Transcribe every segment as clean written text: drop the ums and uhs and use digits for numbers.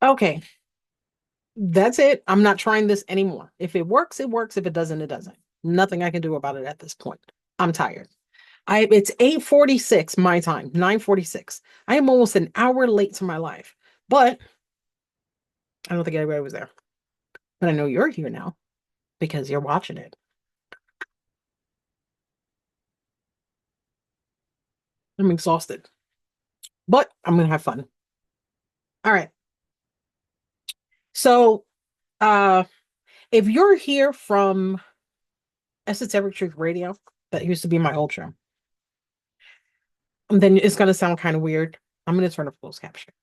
Okay, that's it. I'm not trying this anymore. If it works, it works. If it doesn't, it doesn't. Nothing I can do about it at this point. I'm tired. It's 8:46 my time, 9:46. I am almost an hour late to my life. But I don't think anybody was there. But I know you're here now because you're watching it. I'm exhausted. But I'm gonna have fun. All right. So uh if you're here from Esoteric Truth Radio, that used to be my old show, then it's gonna sound kind of weird. I'm gonna turn off closed caption.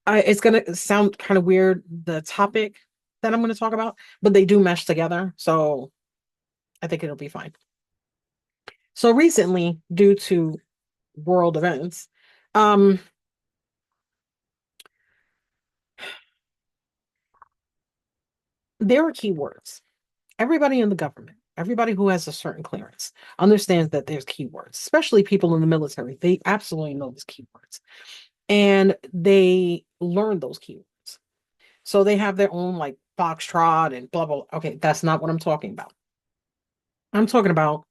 It's gonna sound kind of weird, the topic that I'm gonna talk about, but they do mesh together, so I think it'll be fine. So recently, due to world events, um, there are keywords. Everybody in the government, everybody who has a certain clearance understands that there's keywords, especially people in the military. They absolutely know these keywords and they learn those keywords. So they have their own like foxtrot and blah, blah, blah. Okay, that's not what I'm talking about. I'm talking about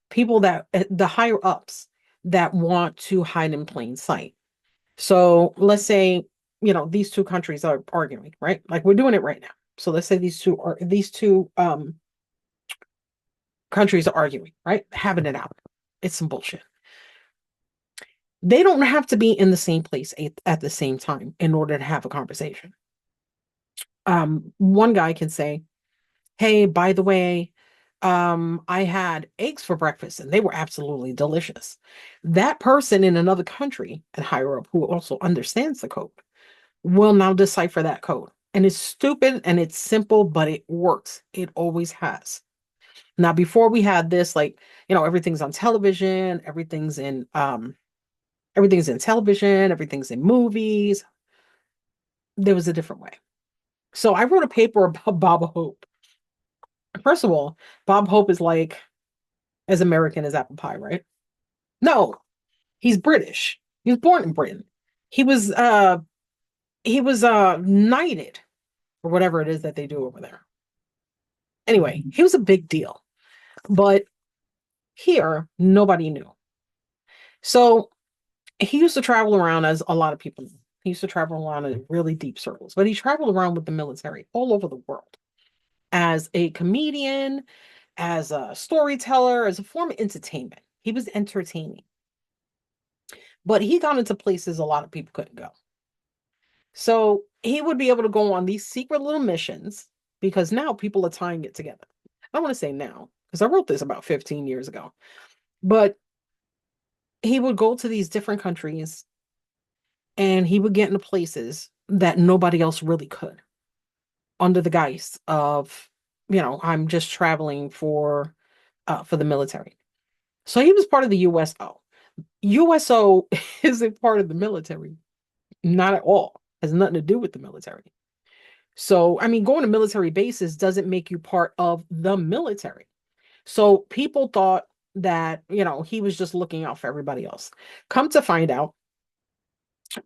people that the higher ups that want to hide in plain sight. So let's say, these two countries are arguing, right? Like we're doing it right now. So let's say these two countries are arguing, right? Having it out. It's some bullshit. They don't have to be in the same place at the same time in order to have a conversation. One guy can say, "Hey, by the way, I had eggs for breakfast and they were absolutely delicious." That person in another country and higher up who also understands the code will now decipher that code. And it's stupid and it's simple, but it works. It always has. Now, before we had this, like, everything's on television, everything's in television, everything's in movies. There was a different way. So I wrote a paper about Bob Hope. First of all, Bob Hope is like as American as apple pie, right? No, he's British. He was born in Britain. He was uh he was knighted or whatever it is that they do over there. Anyway, he was a big deal. But here, nobody knew. So he used to travel around as a lot of people know. He used to travel around in really deep circles, but he traveled around with the military all over the world as a comedian, as a storyteller, as a form of entertainment. He was entertaining, but he got into places a lot of people couldn't go. So he would be able to go on these secret little missions because now people are tying it together. I want to say now because I wrote this about 15 years ago, but he would go to these different countries and he would get into places that nobody else really could under the guise of, I'm just traveling for the military. So he was part of the USO. USO isn't part of the military, not at all. Has nothing to do with the military. So, I mean, going to military bases doesn't make you part of the military. So people thought that, he was just looking out for everybody else. Come to find out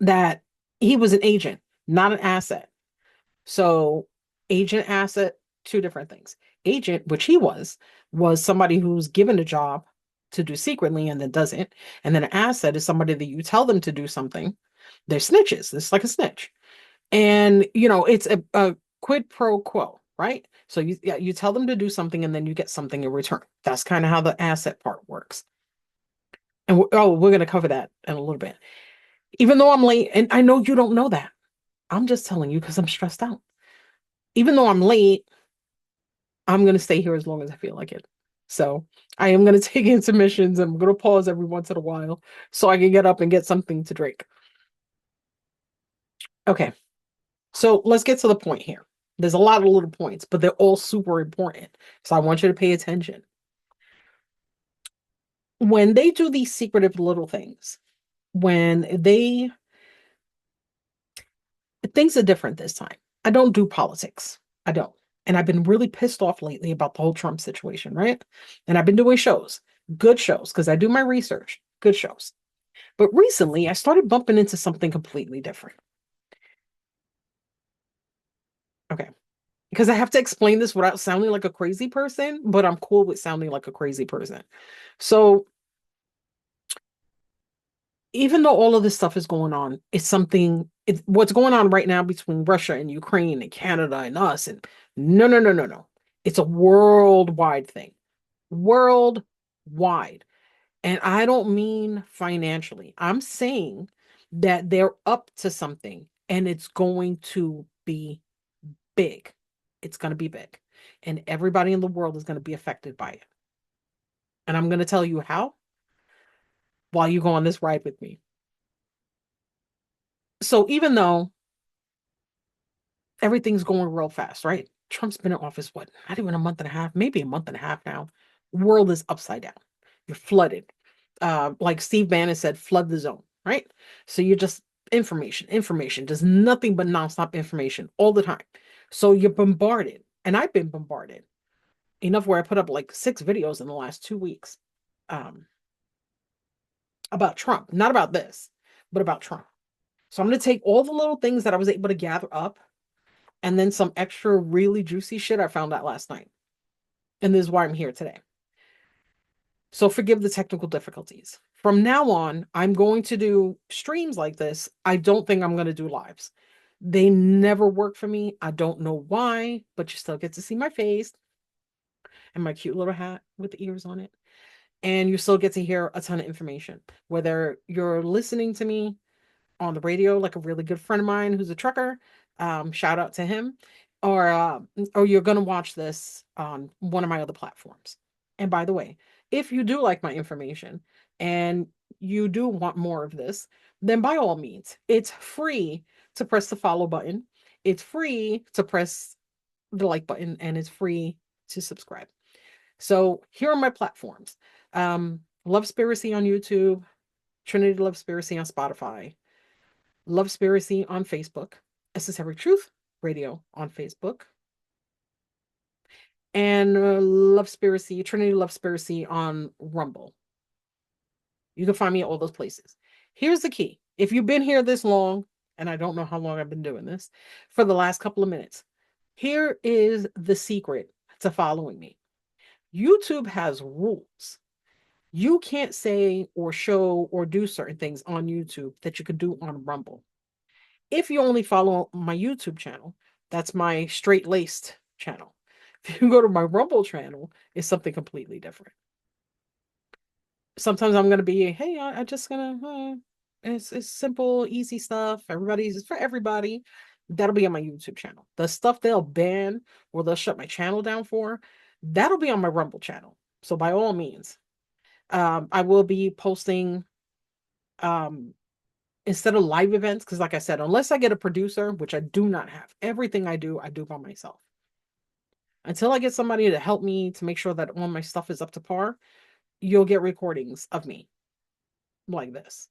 that he was an agent, not an asset. So, agent, asset, two different things. Agent, which he was somebody who's given a job to do secretly and then doesn't. And then an asset is somebody that you tell them to do something. They're snitches. It's like a snitch. And, it's a quid pro quo, right? So you tell them to do something and then you get something in return. That's kind of how the asset part works. And we're going to cover that in a little bit. Even though I'm late, and I know you don't know that, I'm just telling you because I'm stressed out. Even though I'm late, I'm going to stay here as long as I feel like it. So I am going to take intermissions. I'm going to pause every once in a while so I can get up and get something to drink. Okay. So let's get to the point here. There's a lot of little points, but they're all super important. So I want you to pay attention. When they do these secretive little things, when they things are different this time. I don't do politics. I don't. And I've been really pissed off lately about the whole Trump situation, right? And I've been doing shows, good shows, because I do my research, good shows. But recently I started bumping into something completely different. because I have to explain this without sounding like a crazy person, but I'm cool with sounding like a crazy person. So even though all of this stuff is going on, it's what's going on right now between Russia and Ukraine and Canada and us. And no, no, no, no, no. It's a worldwide thing, worldwide. And I don't mean financially. I'm saying that they're up to something and it's going to be big. It's going to be big. And everybody in the world is going to be affected by it. And I'm going to tell you how while you go on this ride with me. So even though everything's going real fast, right? Trump's been in office, what, not even a month and a half, maybe a month and a half now. World is upside down. You're flooded. Like Steve Bannon said, flood the zone, right? So you're just information, information, just nothing but nonstop information all the time. So you're bombarded. And I've been bombarded enough where I put up like 6 videos in the last 2 weeks um, about Trump, not about this, but about Trump. So I'm going to take all the little things that I was able to gather up and then some extra really juicy shit I found out last night. And this is why I'm here today. So forgive the technical difficulties. From now on, I'm going to do streams like this. I don't think I'm going to do lives. They never work for me. I don't know why, but you still get to see my face and my cute little hat with the ears on it. And you still get to hear a ton of information. Whether you're listening to me on the radio, like a really good friend of mine who's a trucker. Shout out to him. Or you're gonna watch this on one of my other platforms. And by the way, if you do like my information and you do want more of this, then by all means, it's free to press the follow button. It's free to press the like button, and it's free to subscribe. So here are my platforms. Lovespiracy on YouTube, Trinity Lovespiracy on Spotify, Lovespiracy on Facebook, Necessary Truth Radio on Facebook, and Lovespiracy, Trinity Lovespiracy on Rumble. You can find me at all those places. Here's the key. If you've been here this long, and I don't know how long I've been doing this, for the last couple of minutes, here is the secret to following me. YouTube has rules. You can't say or show or do certain things on YouTube that you could do on Rumble. If you only follow my YouTube channel, that's my straight laced channel. If you go to my Rumble channel, it's something completely different. Sometimes I'm gonna be, hey, I just gonna, it's simple, easy stuff. Everybody's for everybody. That'll be on my YouTube channel. The stuff they'll ban or they'll shut my channel down for, that'll be on my Rumble channel. So by all means, I will be posting um instead of live events, because like I said, unless I get a producer, which I do not have, everything I do by myself. Until I get somebody to help me to make sure that all my stuff is up to par, you'll get recordings of me like this.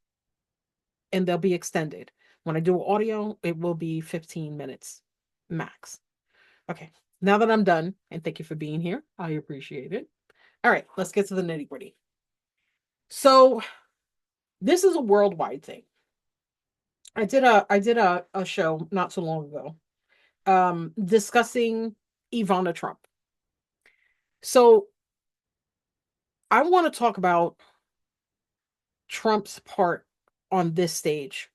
And they'll be extended. When I do audio, it will be 15 minutes max. Okay, now that I'm done, and thank you for being here, I appreciate it. All right, let's get to the nitty gritty. So this is a worldwide thing. I did a show not so long ago discussing Ivana Trump. So I want to talk about Trump's part on this stage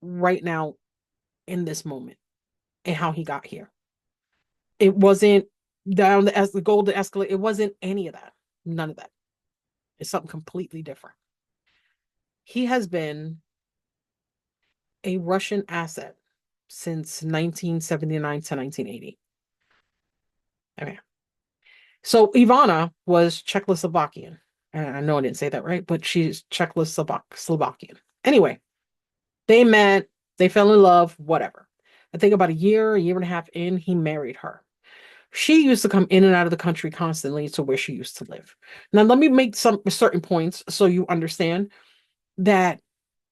right now in this moment and how he got here. It wasn't down as the golden escalator. It wasn't any of that. None of that. It's something completely different. He has been a Russian asset since 1979 to 1980. Okay. So Ivana was Czechoslovakian. And I know I didn't say that right, but she's Czechoslovakian. Anyway, they met, they fell in love, whatever. I think about a year and a half in, he married her. She used to come in and out of the country constantly to where she used to live. Now, let me make some certain points so you understand that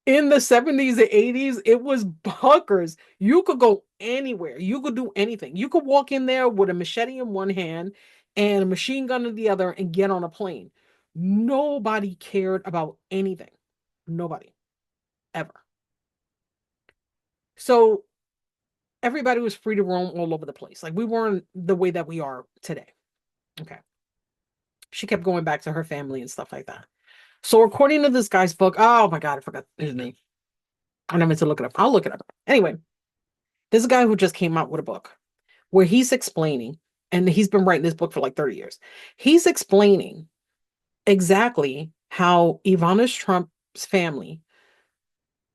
in the 70s and 80s, it was bunkers. You could go anywhere. You could do anything. You could walk in there with a machete in one hand and a machine gun in the other and get on a plane. Nobody cared about anything. Nobody, ever. So everybody was free to roam all over the place. Like we weren't the way that we are today. Okay. She kept going back to her family and stuff like that. So according to this guy's book, oh my God, I forgot his name. I never meant to look it up. I'll look it up. Anyway, this guy who just came out with a book where he's explaining, and he's been writing this book for like 30 years. He's explaining exactly how Ivana Trump's family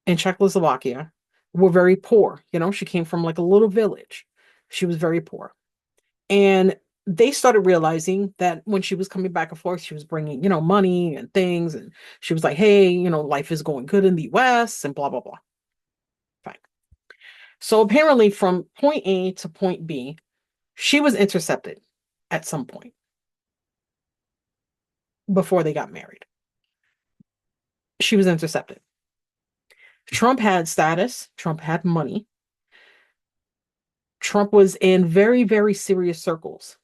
in Czechoslovakia were very poor. You know, she came from like a little village. She was very poor. And they started realizing that when she was coming back and forth, she was bringing, money and things. And she was like, hey, life is going good in the US and blah, blah, blah. Fine. So apparently, from point A to point B, she was intercepted at some point before they got married. She was intercepted. Trump had status, Trump had money. Trump was in very, very serious circles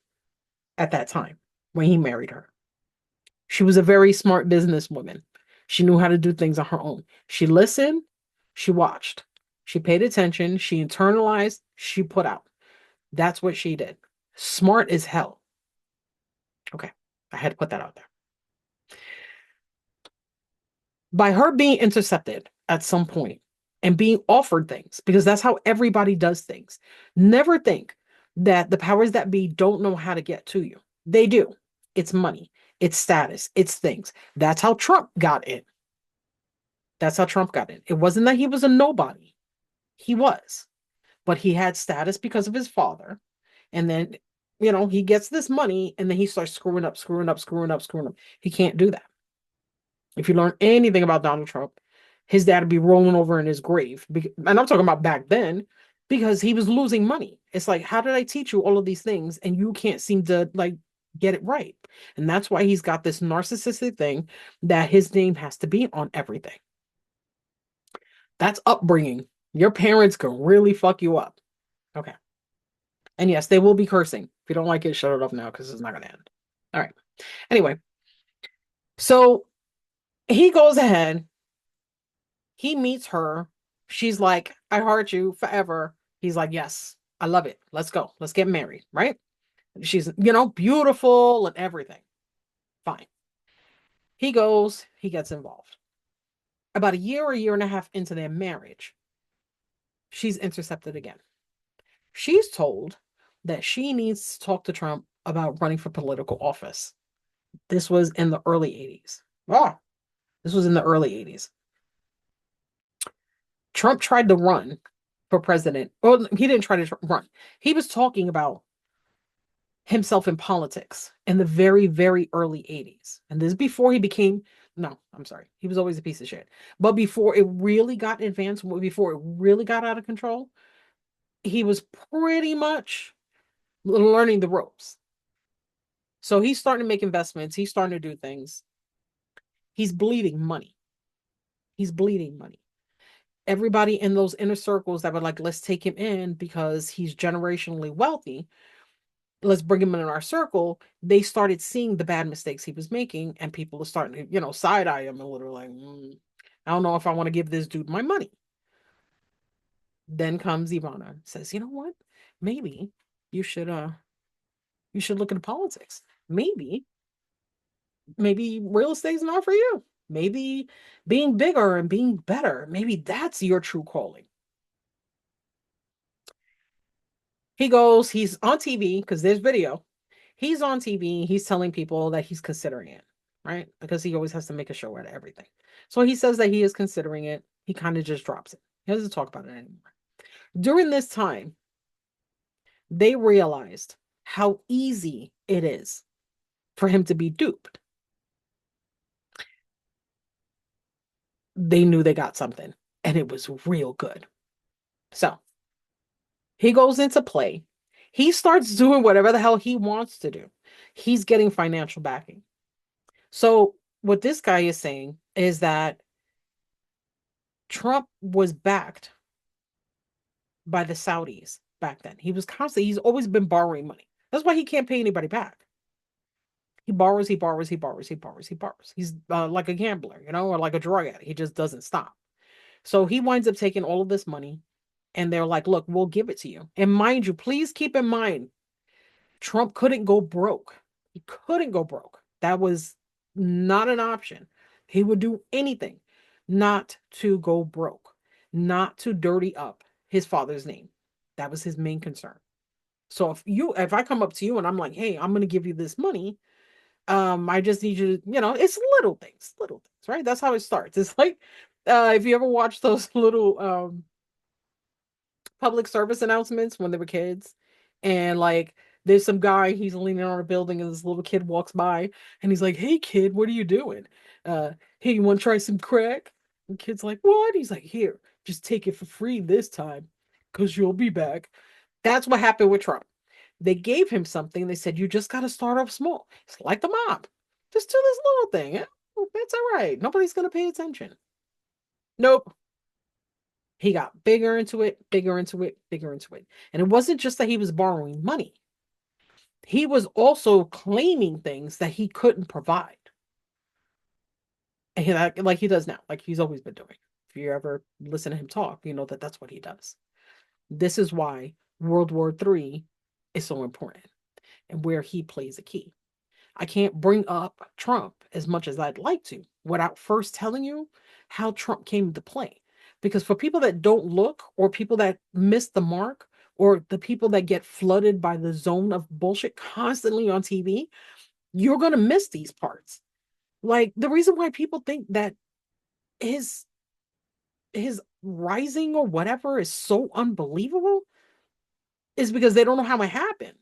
at that time when he married her. She was a very smart businesswoman. She knew how to do things on her own. She listened, she watched, she paid attention, she internalized, she put out. That's what she did. Smart as hell. Okay, I had to put that out there. By her being intercepted at some point and being offered things, because that's how everybody does things. Never think that the powers that be don't know how to get to you. They do. It's money, it's status, it's things. That's how Trump got in. That's how Trump got in. It wasn't that he was a nobody. He was, but he had status because of his father. And then, he gets this money and then he starts screwing up, screwing up, screwing up, screwing up. He can't do that. If you learn anything about Donald Trump, his dad would be rolling over in his grave. And I'm talking about back then because he was losing money. It's like, how did I teach you all of these things and you can't seem to like get it right? And that's why he's got this narcissistic thing that his name has to be on everything. That's upbringing. Your parents can really fuck you up. Okay. And yes, they will be cursing. If you don't like it, shut it off now because it's not going to end. All right. Anyway, so he goes ahead. He meets her. She's like, I heart you forever. He's like, yes, I love it. Let's go. Let's get married. Right. She's, beautiful and everything. Fine. He goes, he gets involved. About a year and a half into their marriage, she's intercepted again. She's told that she needs to talk to Trump about running for political office. This was in the early 80s. Oh, this was in the early 80s. Trump tried to run for president. Well, he didn't try to run. He was talking about himself in politics in the very, very early 80s. And this is before he became, no, I'm sorry. He was always a piece of shit. But before it really got advanced, before it really got out of control, he was pretty much learning the ropes. So he's starting to make investments. He's starting to do things. He's bleeding money. He's bleeding money. Everybody in those inner circles that were like, let's take him in because he's generationally wealthy. Let's bring him in our circle. They started seeing the bad mistakes he was making, and people are starting to, side eye him a little like, I don't know if I want to give this dude my money. Then comes Ivana and says, you know what? Maybe you should look into politics. Maybe real estate's not for you. Maybe being bigger and being better, maybe that's your true calling. He goes, he's on TV because there's video. He's on TV. He's telling people that he's considering it, right? Because he always has to make a show out of everything. So he says that he is considering it. He kind of just drops it. He doesn't talk about it anymore. During this time, they realized how easy it is for him to be duped. They knew they got something, and it was real good. So he goes into play. He starts doing whatever the hell he wants to do. He's getting financial backing. So what this guy is saying is that Trump was backed by the Saudis back then. He's always been borrowing money. That's why he can't pay anybody back. He borrows, he borrows, he borrows, he borrows, he borrows. He's like a gambler, or like a drug addict. He just doesn't stop. So he winds up taking all of this money And they're like, look, we'll give it to you. And mind you, please keep in mind, Trump couldn't go broke. He couldn't go broke. That was not an option. He would do anything not to go broke, not to dirty up his father's name. That was his main concern. So if I come up to you and I'm like, hey, I'm gonna give you this money, I just need you to, it's little things, right? That's how it starts. It's like if you ever watch those little public service announcements when they were kids, and like there's some guy, he's leaning on a building and this little kid walks by and he's like, hey kid, what are you doing? Hey, you want to try some crack? And the kid's like, what? He's like, here, just take it for free this time because you'll be back. That's what happened with Trump. They gave him something. They said, you just got to start off small. It's like the mob. Just do this little thing. That's all right. Nobody's going to pay attention. Nope. He got bigger into it, bigger into it, bigger into it. And it wasn't just that he was borrowing money, he was also claiming things that he couldn't provide. And like he does now, like he's always been doing. If you ever listen to him talk, you know that that's what he does. This is why World War III is so important and where he plays a key. I can't bring up Trump as much as I'd like to without first telling you how Trump came to play. Because for people that don't look, or people that miss the mark, or the people that get flooded by the zone of bullshit constantly on TV, you're going to miss these parts. Like the reason why people think that his his rising or whatever is so unbelievable is because they don't know how it happened.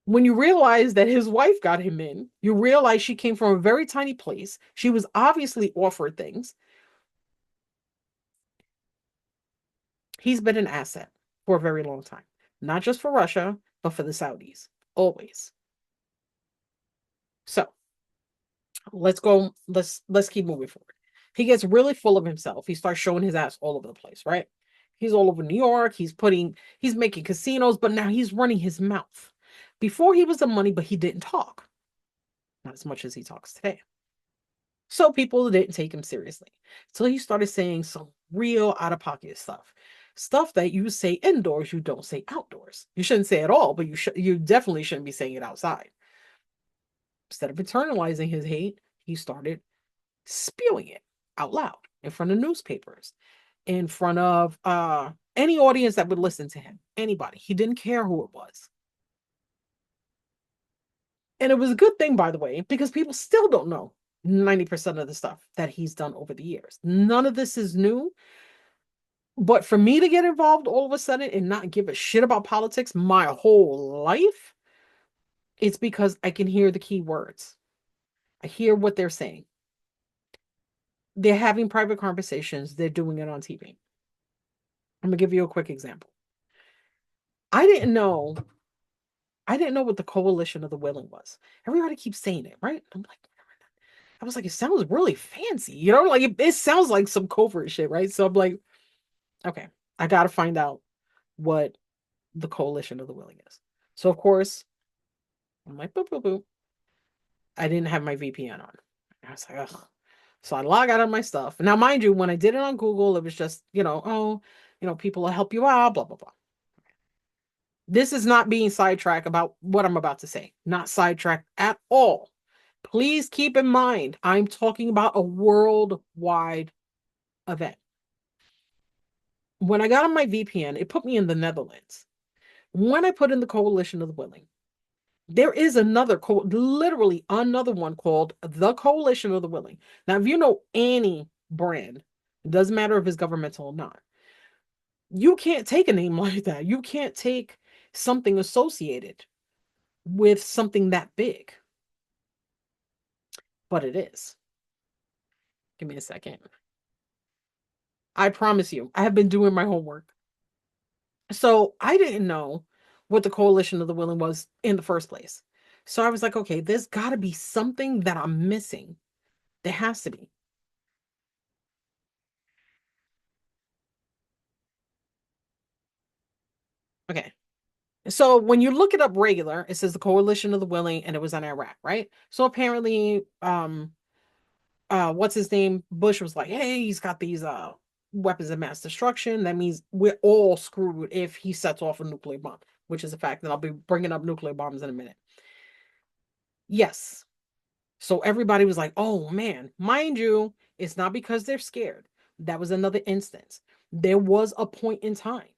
When you realize that his wife got him in, you realize she came from a very tiny place. She was obviously offered things. He's been an asset for a very long time, not just for Russia, but for the Saudis, always. So let's go. Let's keep moving forward. He gets really full of himself. He starts showing his ass all over the place, right? He's all over New York. He's making casinos, but now he's running his mouth. Before he was the money, but he didn't talk. Not as much as he talks today. So people didn't take him seriously. So he started saying some real out of pocket stuff. Stuff that you say indoors, you don't say outdoors. You shouldn't say it all, but you definitely shouldn't be saying it outside. Instead of internalizing his hate, he started spewing it out loud in front of newspapers, in front of any audience that would listen to him, anybody. He didn't care who it was. And it was a good thing, by the way, because people still don't know 90% of the stuff that he's done over the years. None of this is new. But for me to get involved all of a sudden and not give a shit about politics my whole life, it's because I can hear the key words. I hear what they're saying. They're having private conversations. They're doing it on TV. I'm going to give you a quick example. I didn't know what the coalition of the willing was. Everybody keeps saying it, right? I was like, it sounds really fancy, like it sounds like some covert shit, right? So I'm like, okay, I got to find out what the coalition of the willing is. So of course, I'm like, boop, boop, boop. I didn't have my VPN on. I was like, ugh. So I log out of my stuff. Now, mind you, when I did it on Google, it was just, people will help you out, blah, blah, blah. This is not being sidetracked about what I'm about to say. Not sidetracked at all. Please keep in mind, I'm talking about a worldwide event. When I got on my VPN, it put me in the Netherlands. When I put in the Coalition of the Willing, there is literally another one called the Coalition of the Willing. Now, if you know any brand, it doesn't matter if it's governmental or not, you can't take a name like that. You can't take something associated with something that big. But it is. Give me a second. I promise you, I have been doing my homework. So I didn't know what the Coalition of the Willing was in the first place. So I was like, okay, there's got to be something that I'm missing. There has to be. Okay. So when you look it up regular, it says the Coalition of the Willing and it was in Iraq, right? So apparently, what's his name? Bush was like, hey, he's got these weapons of mass destruction. That means we're all screwed if he sets off a nuclear bomb, which is a fact. And I'll be bringing up nuclear bombs in a minute. Yes. So everybody was like, oh man, mind you, it's not because they're scared. That was another instance. There was a point in time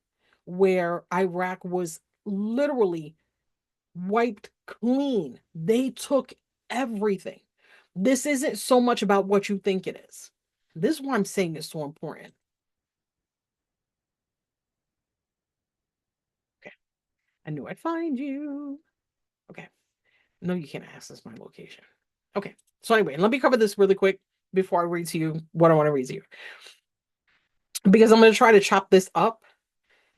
where Iraq was literally wiped clean. They took everything. This isn't so much about what you think it is. This is why I'm saying it's so important. Okay. I knew I'd find you. Okay. No, you can't access my location. Okay. So anyway, let me cover this really quick before I read to you what I want to read to you. Because I'm going to try to chop this up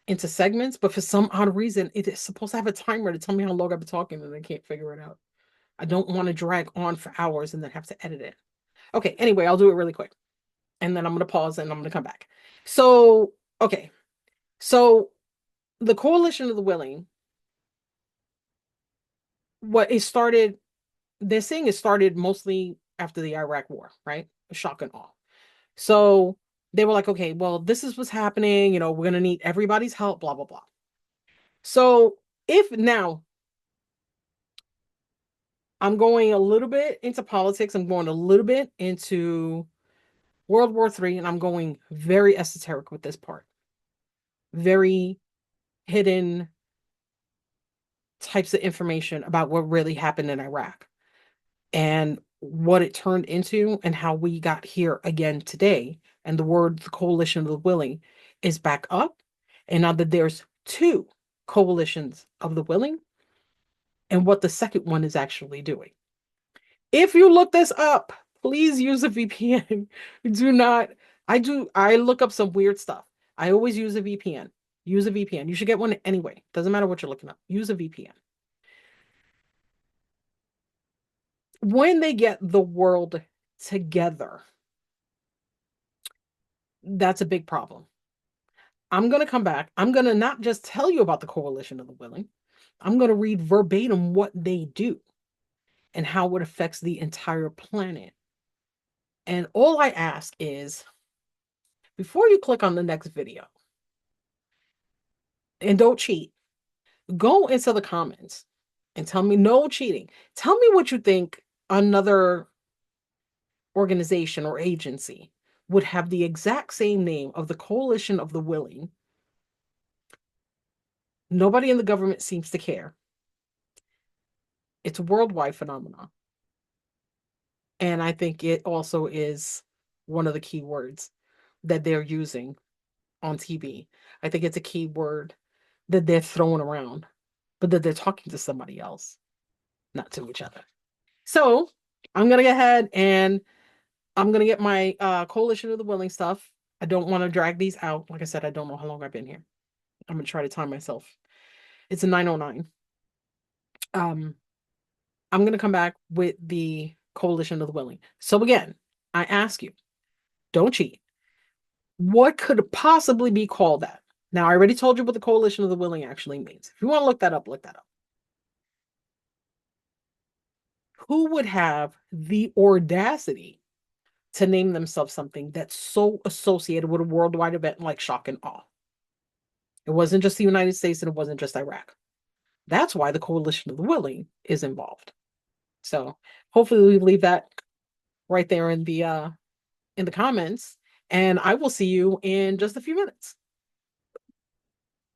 into segments, but for some odd reason, it is supposed to have a timer to tell me how long I've been talking and I can't figure it out. I don't want to drag on for hours and then have to edit it. Okay, anyway, I'll do it really quick. And then I'm going to pause and I'm going to come back. So, okay. So, the Coalition of the Willing, what it started, they're saying it started mostly after the Iraq War, right? Shock and awe. So, they were like, okay, well, this is what's happening. You know, we're going to need everybody's help, blah, blah, blah. So, if now I'm going a little bit into politics, I'm going a little bit into World War III, and I'm going very esoteric with this part. Very hidden types of information about what really happened in Iraq and what it turned into and how we got here again today. And the word the coalition of the willing is back up. And now that there's two coalitions of the willing and what the second one is actually doing. If you look this up, please use a VPN. Do not, I look up some weird stuff. I always use a VPN. Use a VPN. You should get one anyway. Doesn't matter what you're looking up. Use a VPN. When they get the world together, that's a big problem. I'm going to come back. I'm going to not just tell you about the Coalition of the Willing. I'm going to read verbatim what they do and how it affects the entire planet. And all I ask is before you click on the next video, and don't cheat, go into the comments and tell me no cheating. Tell me what you think another organization or agency would have the exact same name of the Coalition of the Willing. Nobody in the government seems to care. It's a worldwide phenomenon. And I think it also is one of the key words that they're using on TV. I think it's a key word that they're throwing around, but that they're talking to somebody else, not to each other. So I'm going to go ahead and I'm going to get my Coalition of the Willing stuff. I don't want to drag these out. Like I said, I don't know how long I've been here. I'm going to try to time myself. It's a 9:09. I'm going to come back with the Coalition of the Willing. So again, I ask you, don't cheat. What could possibly be called that? Now, I already told you what the Coalition of the Willing actually means. If you want to look that up, look that up. Who would have the audacity to name themselves something that's so associated with a worldwide event like shock and awe? It wasn't just the United States and it wasn't just Iraq. That's why the Coalition of the Willing is involved. So hopefully we leave that right there in the comments. And I will see you in just a few minutes.